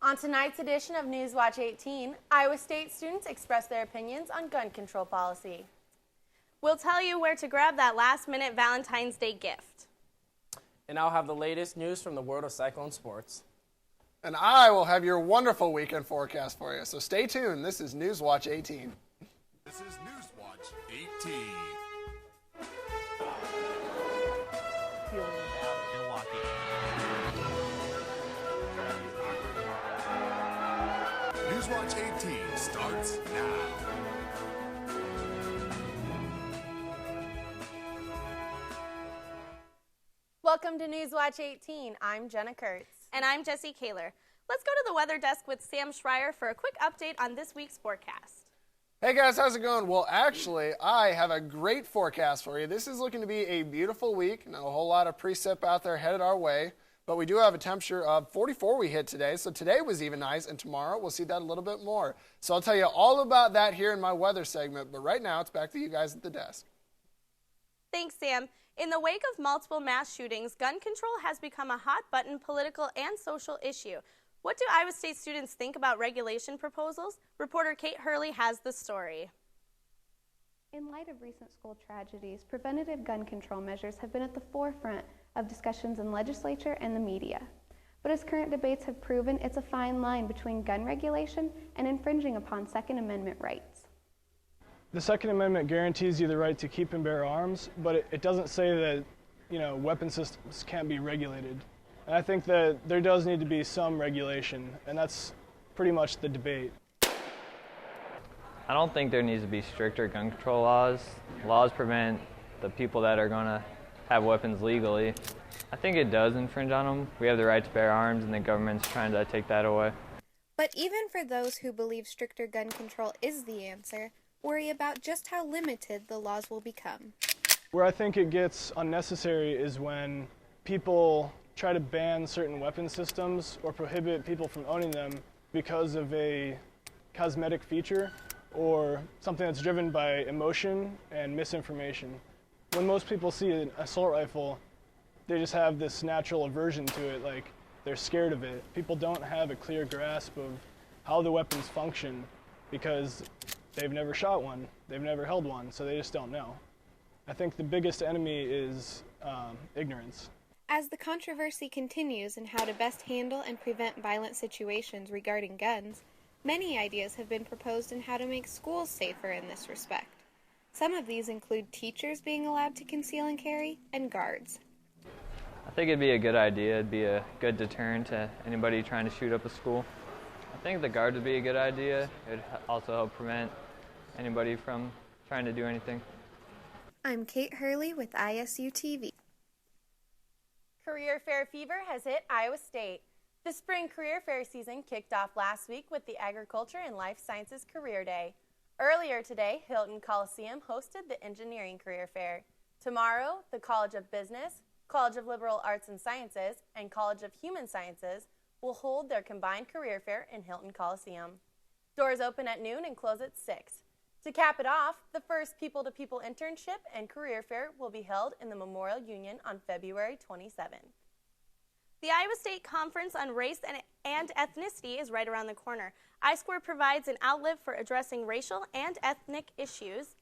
On tonight's edition of Newswatch 18, Iowa State students express their opinions on gun control policy. We'll tell you where to grab that last-minute Valentine's Day gift. And I'll have the latest news from the world of cyclone sports. And I will have your wonderful weekend forecast for you. So stay tuned. This is Newswatch 18. This is Newswatch 18. Newswatch 18 starts now. Welcome to Newswatch 18. I'm Jenna Kurtz. And I'm Jessi Koehler. Let's go to the weather desk with Sam Schrier for a quick update on this week's forecast. Hey guys, how's it going? Well, actually, I have a great forecast for you. This is looking to be a beautiful week. Not a whole lot of precip out there headed our way, but we do have a temperature of 44 we hit today. So today was even nice, and tomorrow we'll see that a little bit more. So I'll tell you all about that here in my weather segment, but right now it's back to you guys at the desk. Thanks, Sam. In the wake of multiple mass shootings, gun control has become a hot-button political and social issue. What do Iowa State students think about regulation proposals? Reporter Kate Hurley has the story. In light of recent school tragedies, preventative gun control measures have been at the forefront of discussions in legislature and the media. But as current debates have proven, it's a fine line between gun regulation and infringing upon Second Amendment rights. The Second Amendment guarantees you the right to keep and bear arms, but it doesn't say that, weapon systems can't be regulated. And I think that there does need to be some regulation, and that's pretty much the debate. I don't think there needs to be stricter gun control laws. Laws prevent the people that are going to have weapons legally. I think it does infringe on them. We have the right to bear arms, and the government's trying to take that away. But even for those who believe stricter gun control is the answer, worry about just how limited the laws will become. Where I think it gets unnecessary is when people try to ban certain weapon systems or prohibit people from owning them because of a cosmetic feature or something that's driven by emotion and misinformation. When most people see an assault rifle, they just have this natural aversion to it, like they're scared of it. People don't have a clear grasp of how the weapons function because they've never shot one, they've never held one, so they just don't know. I think the biggest enemy is ignorance. As the controversy continues in how to best handle and prevent violent situations regarding guns, many ideas have been proposed in how to make schools safer in this respect. Some of these include teachers being allowed to conceal and carry, and guards. I think it'd be a good idea. It'd be a good deterrent to anybody trying to shoot up a school. I think the guards would be a good idea. It would also help prevent anybody from trying to do anything. I'm Kate Hurley with ISU TV. Career Fair fever has hit Iowa State. The spring career fair season kicked off last week with the Agriculture and Life Sciences Career Day. Earlier today, Hilton Coliseum hosted the Engineering Career Fair. Tomorrow, the College of Business, College of Liberal Arts and Sciences, and College of Human Sciences will hold their combined career fair in Hilton Coliseum. Doors open at noon and close at 6. To cap it off, the first people-to-people internship and career fair will be held in the Memorial Union on February 27th. The Iowa State Conference on Race and Ethnicity is right around the corner. I-Square provides an outlet for addressing racial and ethnic issues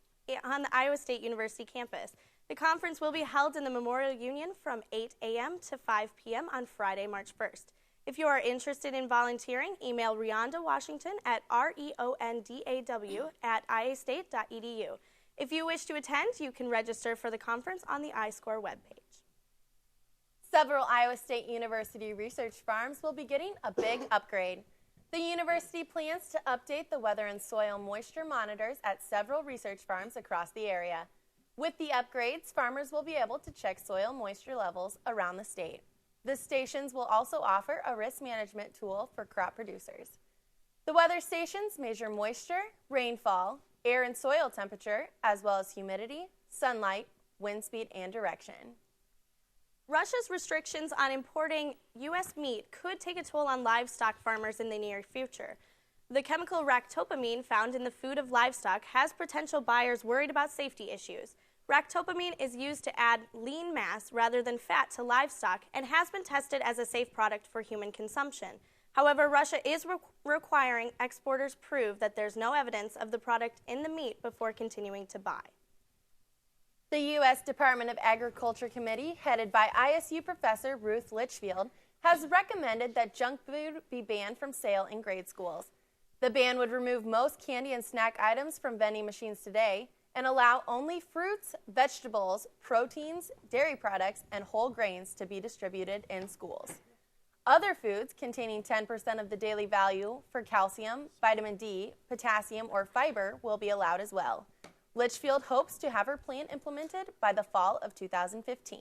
on the Iowa State University campus. The conference will be held in the Memorial Union from 8 a.m. to 5 p.m. on Friday, March 1st. If you are interested in volunteering, email Rionda Washington at reondaw@iastate.edu. If you wish to attend, you can register for the conference on the I-Score webpage. Several Iowa State University research farms will be getting a big upgrade. The university plans to update the weather and soil moisture monitors at several research farms across the area. With the upgrades, farmers will be able to check soil moisture levels around the state. The stations will also offer a risk management tool for crop producers. The weather stations measure moisture, rainfall, air and soil temperature, as well as humidity, sunlight, wind speed, and direction. Russia's restrictions on importing U.S. meat could take a toll on livestock farmers in the near future. The chemical ractopamine found in the food of livestock has potential buyers worried about safety issues. Ractopamine is used to add lean mass rather than fat to livestock and has been tested as a safe product for human consumption. However, Russia is requiring exporters prove that there's no evidence of the product in the meat before continuing to buy. The U.S. Department of Agriculture Committee, headed by ISU professor Ruth Litchfield, has recommended that junk food be banned from sale in grade schools. The ban would remove most candy and snack items from vending machines today and allow only fruits, vegetables, proteins, dairy products, and whole grains to be distributed in schools. Other foods containing 10% of the daily value for calcium, vitamin D, potassium, or fiber will be allowed as well. Litchfield hopes to have her plan implemented by the fall of 2015.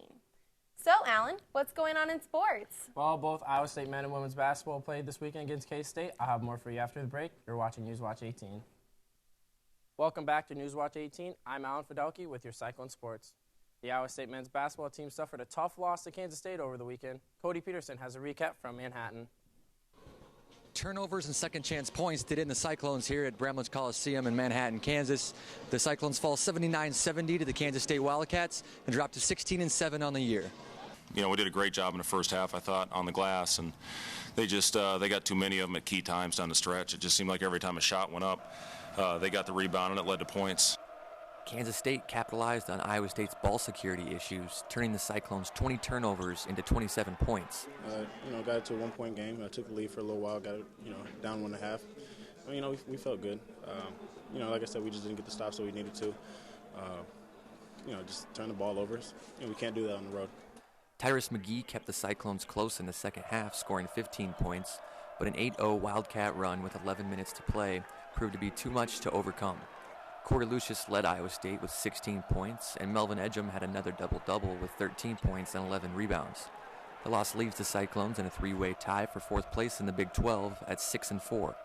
So, Allen, what's going on in sports? Well, both Iowa State men and women's basketball played this weekend against K-State. I'll have more for you after the break. You're watching Newswatch 18. Welcome back to Newswatch 18. I'm Allen Fiddelke with your Cyclone Sports. The Iowa State men's basketball team suffered a tough loss to Kansas State over the weekend. Cody Peterson has a recap from Manhattan. Turnovers and second chance points did in the Cyclones here at Bramlage Coliseum in Manhattan, Kansas. The Cyclones fall 79-70 to the Kansas State Wildcats and drop to 16-7 on the year. You know, we did a great job in the first half, I thought, on the glass, and they just they got too many of them at key times down the stretch. It just seemed like every time a shot went up, they got the rebound and it led to points. Kansas State capitalized on Iowa State's ball security issues, turning the Cyclones' 20 turnovers into 27 points. Got it to a one-point game. I took the lead for a little while, got it, down 1.5. We felt good. Like I said, we just didn't get the stops that we needed to. Just turn the ball over. We can't do that on the road. Tyrus McGee kept the Cyclones close in the second half, scoring 15 points, but an 8-0 Wildcat run with 11 minutes to play proved to be too much to overcome. Corey Lucius led Iowa State with 16 points, and Melvin Edgem had another double-double with 13 points and 11 rebounds. The loss leaves the Cyclones in a three-way tie for fourth place in the Big 12 at 6-4.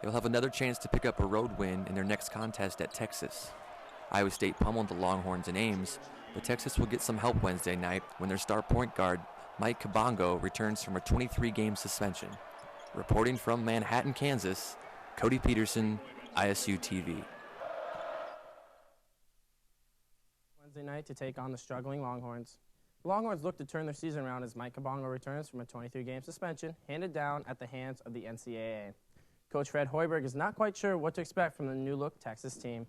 They'll have another chance to pick up a road win in their next contest at Texas. Iowa State pummeled the Longhorns in Ames, but Texas will get some help Wednesday night when their star point guard, Mike Kabongo, returns from a 23-game suspension. Reporting from Manhattan, Kansas, Cody Peterson, ISU TV. Wednesday night to take on the struggling Longhorns. The Longhorns look to turn their season around as Mike Kabongo returns from a 23-game suspension handed down at the hands of the NCAA. Coach Fred Hoiberg is not quite sure what to expect from the new-look Texas team.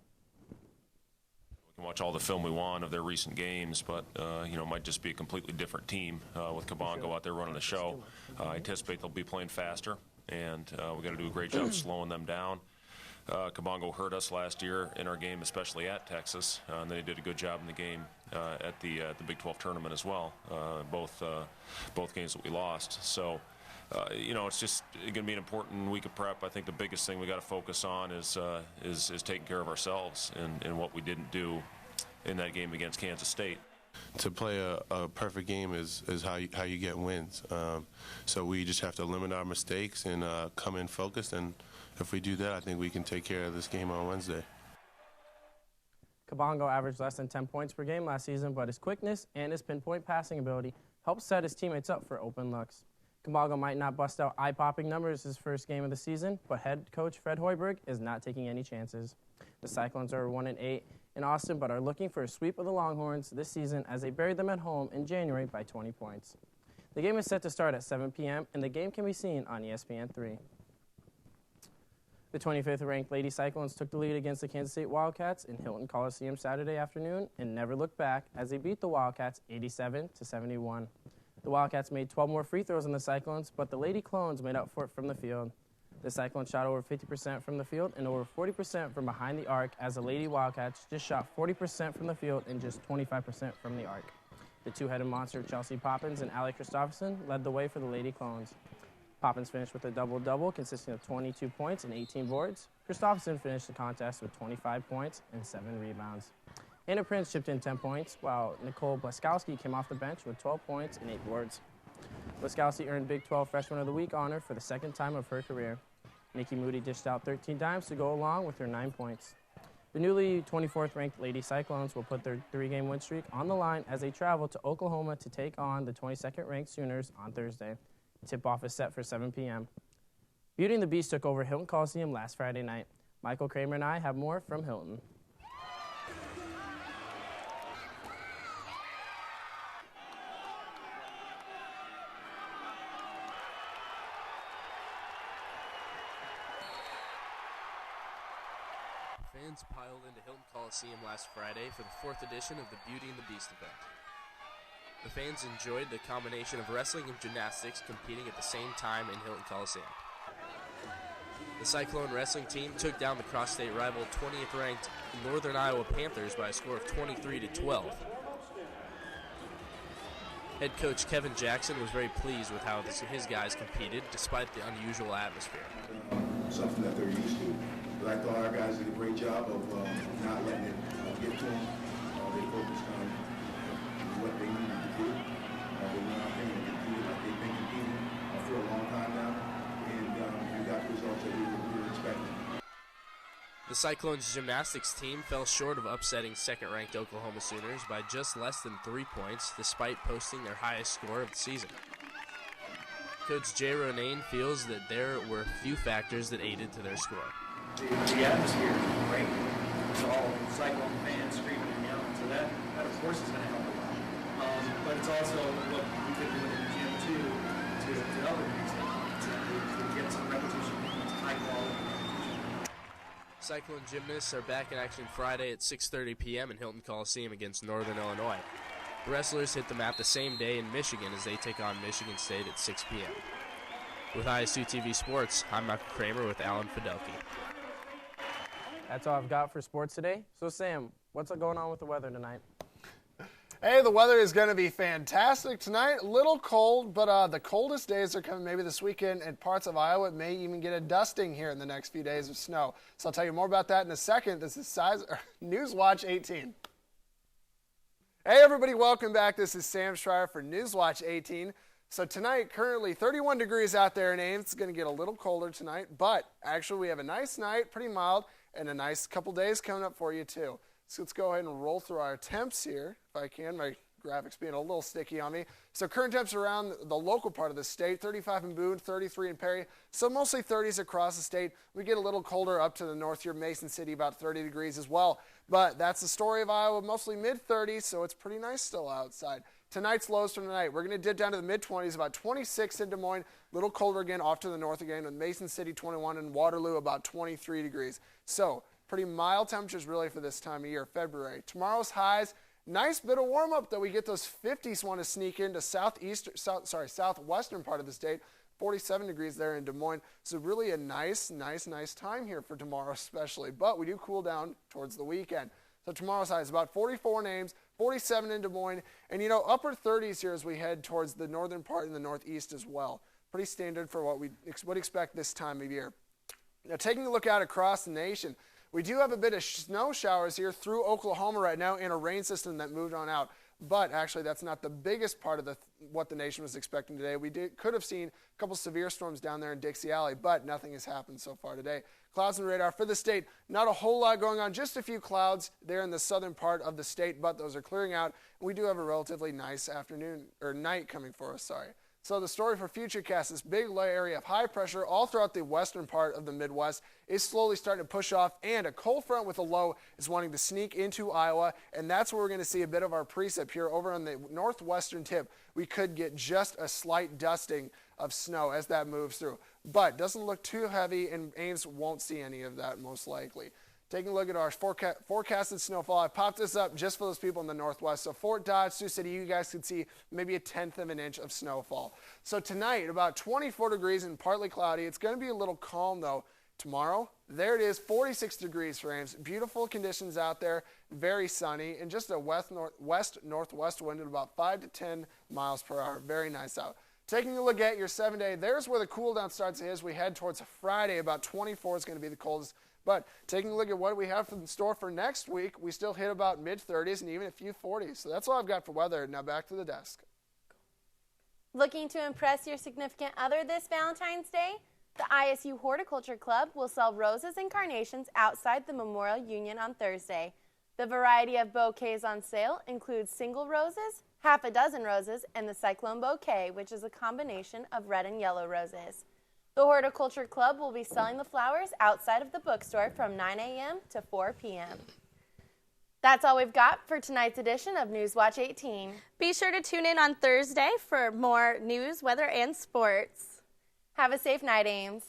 We can watch all the film we want of their recent games, but, it might just be a completely different team with Kabongo out there running the show. I anticipate they'll be playing faster, and we've got to do a great job slowing them down. Kabongo hurt us last year in our game, especially at Texas, and then he did a good job in the game at the Big 12 tournament as well, both games that we lost. So, it's just going to be an important week of prep. I think the biggest thing we got to focus on is taking care of ourselves and what we didn't do in that game against Kansas State. To play a perfect game is how you get wins. So we just have to limit our mistakes and come in focused, and if we do that, I think we can take care of this game on Wednesday. Kabongo averaged less than 10 points per game last season, but his quickness and his pinpoint passing ability helped set his teammates up for open looks. Kabongo might not bust out eye-popping numbers his first game of the season, but head coach Fred Hoiberg is not taking any chances. The Cyclones are 1-8 in Austin, but are looking for a sweep of the Longhorns this season as they buried them at home in January by 20 points. The game is set to start at 7 p.m., and the game can be seen on ESPN3. The 25th ranked Lady Cyclones took the lead against the Kansas State Wildcats in Hilton Coliseum Saturday afternoon and never looked back as they beat the Wildcats 87-71. The Wildcats made 12 more free throws than the Cyclones, but the Lady Clones made up for it from the field. The Cyclones shot over 50% from the field and over 40% from behind the arc, as the Lady Wildcats just shot 40% from the field and just 25% from the arc. The two-headed monster Chelsea Poppins and Allie Christopherson led the way for the Lady Clones. Poppins finished with a double-double consisting of 22 points and 18 boards. Christopherson finished the contest with 25 points and 7 rebounds. Anna Prince chipped in 10 points, while Nicole Blaskowski came off the bench with 12 points and 8 boards. Blaskowski earned Big 12 Freshman of the Week honor for the second time of her career. Nikki Moody dished out 13 dimes to go along with her 9 points. The newly 24th ranked Lady Cyclones will put their 3-game win streak on the line as they travel to Oklahoma to take on the 22nd ranked Sooners on Thursday. Tip-off is set for 7 p.m. Beauty and the Beast took over Hilton Coliseum last Friday night. Michael Kramer and I have more from Hilton. Fans piled into Hilton Coliseum last Friday for the 4th edition of the Beauty and the Beast event. The fans enjoyed the combination of wrestling and gymnastics competing at the same time in Hilton Coliseum. The Cyclone wrestling team took down the cross-state rival 20th-ranked Northern Iowa Panthers by a score of 23-12. Head coach Kevin Jackson was very pleased with how his guys competed despite the unusual atmosphere. Something that they're used to. But I thought our guys did a great job of not letting it get to them. They focused on what they needed to do. They went out there and competed like they've been competing for a long time now. And we got the results that we were expecting. The Cyclones gymnastics team fell short of upsetting second-ranked Oklahoma Sooners by just less than 3 points, despite posting their highest score of the season. Coach Jay Ronayne feels that there were a few factors that aided to their score. The atmosphere is great. It's all Cyclone fans screaming and yelling, so that of course is going to help a lot. But it's also what we could do in the gym too to help to get some repetition, high quality. Cyclone gymnasts are back in action Friday at 6:30 p.m. in Hilton Coliseum against Northern Illinois. The wrestlers hit the mat the same day in Michigan as they take on Michigan State at 6 p.m. With ISU TV Sports, I'm Michael Kramer with Allen Fiddelke. That's all I've got for sports today. So, Sam, what's going on with the weather tonight? Hey, the weather is going to be fantastic tonight. A little cold, but the coldest days are coming maybe this weekend in parts of Iowa. It may even get a dusting here in the next few days of snow. So I'll tell you more about that in a second. This is Newswatch 18. Hey, everybody, welcome back. This is Sam Schrier for Newswatch 18. So tonight, currently 31 degrees out there in Ames. It's going to get a little colder tonight, but actually we have a nice night, pretty mild, and a nice couple days coming up for you too. So let's go ahead and roll through our temps here, if I can. My graphics being a little sticky on me. So current temps around the local part of the state, 35 in Boone, 33 in Perry. So mostly 30s across the state. We get a little colder up to the north here, Mason City, about 30 degrees as well. But that's the story of Iowa, mostly mid-30s, so it's pretty nice still outside. Tonight's lows from tonight, we're going to dip down to the mid-20s, about 26 in Des Moines, a little colder again off to the north again, with Mason City 21 and Waterloo about 23 degrees. So pretty mild temperatures really for this time of year, February. Tomorrow's highs, nice bit of warm-up though. We get those 50s want to sneak into southwestern part of the state. 47 degrees there in Des Moines. So really a nice time here for tomorrow especially. But we do cool down towards the weekend. So tomorrow's high is about 44 in Ames, 47 in Des Moines, and upper 30s here as we head towards the northern part and the northeast as well. Pretty standard for what we would expect this time of year. Now taking a look out across the nation, we do have a bit of snow showers here through Oklahoma right now and a rain system that moved on out. But actually, that's not the biggest part of what the nation was expecting today. We could have seen a couple severe storms down there in Dixie Alley, but nothing has happened so far today. Clouds and radar for the state, not a whole lot going on, just a few clouds there in the southern part of the state, but those are clearing out. We do have a relatively nice afternoon or night coming for us, So the story for Futurecast, this big low area of high pressure all throughout the western part of the Midwest is slowly starting to push off, and a cold front with a low is wanting to sneak into Iowa, and that's where we're going to see a bit of our precip here over on the northwestern tip. We could get just a slight dusting of snow as that moves through, but doesn't look too heavy, and Ames won't see any of that most likely. Taking a look at our forecasted snowfall, I popped this up just for those people in the northwest. So Fort Dodge, Sioux City, you guys could see maybe a 1/10 of an inch of snowfall. So tonight, about 24 degrees and partly cloudy. It's going to be a little calm though. Tomorrow, there it is, 46 degrees for Ames. Beautiful conditions out there, very sunny, and just a west-northwest wind at about 5 to 10 miles per hour. Very nice out. Taking a look at your 7-day, there's where the cool down starts as we head towards Friday. About 24 is going to be the coldest. But taking a look at what we have in store for next week, we still hit about mid-30s and even a few 40s. So that's all I've got for weather. Now back to the desk. Looking to impress your significant other this Valentine's Day? The ISU Horticulture Club will sell roses and carnations outside the Memorial Union on Thursday. The variety of bouquets on sale includes single roses, half a dozen roses, and the Cyclone Bouquet, which is a combination of red and yellow roses. The Horticulture Club will be selling the flowers outside of the bookstore from 9 a.m. to 4 p.m. That's all we've got for tonight's edition of Newswatch 18. Be sure to tune in on Thursday for more news, weather, and sports. Have a safe night, Ames.